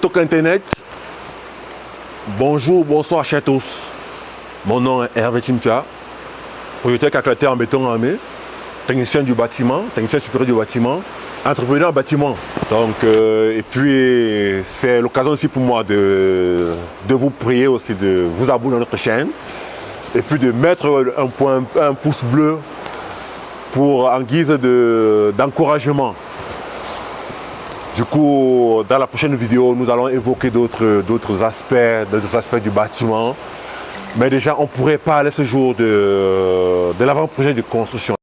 Talk Internet. Bonjour, bonsoir à tous. Mon nom est Hervé Chimcha, projecteur calculateur en béton armé, technicien du bâtiment, technicien supérieur du bâtiment, entrepreneur en bâtiment. Donc, et puis, c'est l'occasion aussi pour moi de vous prier aussi, de vous abonner à notre chaîne, et puis de mettre un pouce bleu pour, en guise d'encouragement. Du coup, dans la prochaine vidéo, nous allons évoquer d'autres aspects du bâtiment. Mais déjà, on pourrait parler ce jour de l'avant-projet de construction.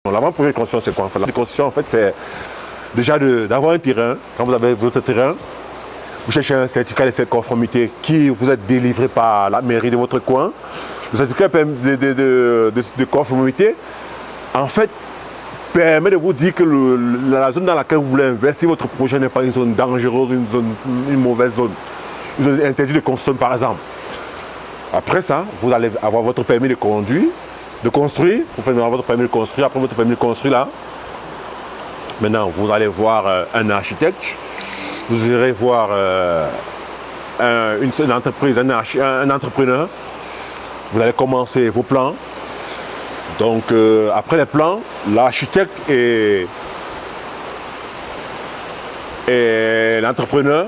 L'avant-projet de construction, c'est quoi en fait? La construction, en fait, c'est déjà d'avoir un terrain. Quand vous avez votre terrain, vous cherchez un certificat de conformité qui vous est délivré par la mairie de votre coin. Le certificat de conformité, en fait, permet de vous dire que la zone dans laquelle vous voulez investir votre projet n'est pas une zone dangereuse, une mauvaise zone. Une zone interdite de construire par exemple. Après ça, vous allez avoir votre permis de conduire, de construire. Vous faites votre permis de construire. Après votre permis de construire là, maintenant vous allez voir un architecte. Vous irez voir une entreprise, un entrepreneur. Vous allez commencer vos plans. Donc, après les plans, l'architecte et l'entrepreneur,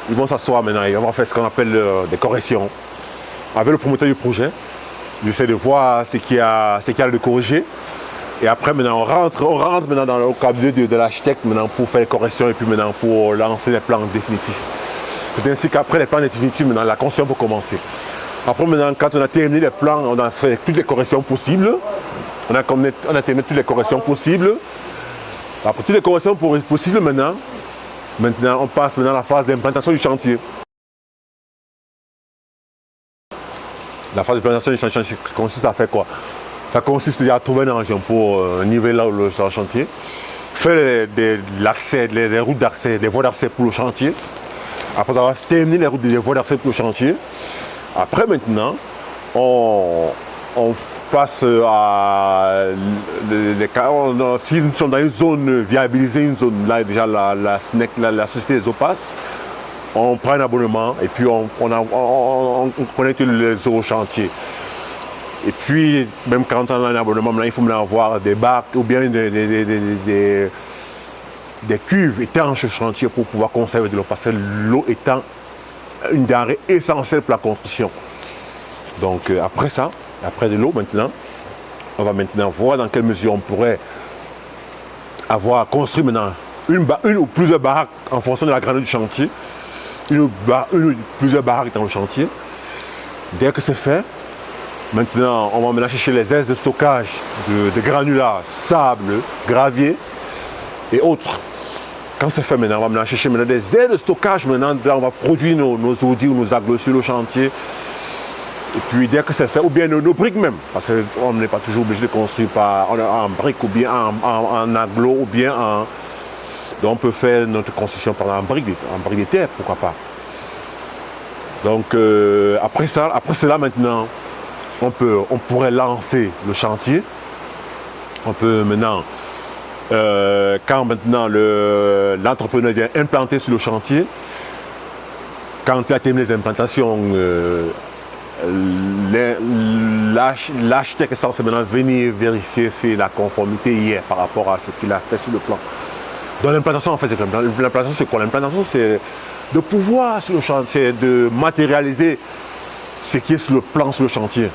ils vont s'asseoir maintenant, ils vont faire ce qu'on appelle des corrections avec le promoteur du projet. Ils essaient de voir ce qu'il y a de corriger. Et après, maintenant, on rentre maintenant dans le cabinet de l'architecte pour faire les corrections et puis maintenant pour lancer les plans définitifs. C'est ainsi qu'après les plans définitifs, maintenant, la construction peut commencer. Après, maintenant, quand on a terminé les plans, on a fait toutes les corrections possibles. On a terminé toutes les corrections possibles. Après toutes les corrections possibles, maintenant, on passe maintenant à la phase d'implantation du chantier. La phase d'implantation du chantier consiste à faire quoi? Ça consiste à trouver un engin pour niveler le chantier, faire les routes d'accès, des voies d'accès pour le chantier. Après avoir terminé les voies d'accès pour le chantier, après maintenant, on passe à si nous sommes dans une zone viabilisée, une zone là déjà la SNEC, la société des OPAS, on prend un abonnement et puis on connecte les eaux au chantier. Et puis même quand on a un abonnement, il faut maintenant avoir des bacs ou bien des cuves étanches au chantier pour pouvoir conserver de l'eau, parce que l'eau étant une denrée essentielle pour la construction. Donc après ça, après de l'eau maintenant, on va maintenant voir dans quelle mesure on pourrait avoir construit maintenant une ou plusieurs baraques en fonction de la grandeur du chantier, une ou plusieurs baraques dans le chantier. Dès que c'est fait, maintenant on va maintenant chercher les aires de stockage de granulats, sable, gravier et autres. Quand c'est fait maintenant, on va maintenant chercher maintenant des aires de stockage maintenant, là on va produire nos audits ou nos aglos sur le chantier. Et puis dès que c'est fait, ou bien nos briques même, parce qu'on n'est pas toujours obligé de construire en briques ou bien en aglo ou bien en... Donc on peut faire notre construction en briques de terre, pourquoi pas. Donc après cela maintenant, on pourrait lancer le chantier. On peut maintenant, quand maintenant l'entrepreneur vient implanter sur le chantier, quand il a terminé les implantations, l'architecte est censé maintenant venir vérifier si la conformité y est par rapport à ce qu'il a fait sur le plan. Donc l'implantation en fait, l'implantation c'est quoi? L'implantation c'est de pouvoir sur le chantier, de matérialiser ce qui est sur le plan sur le chantier.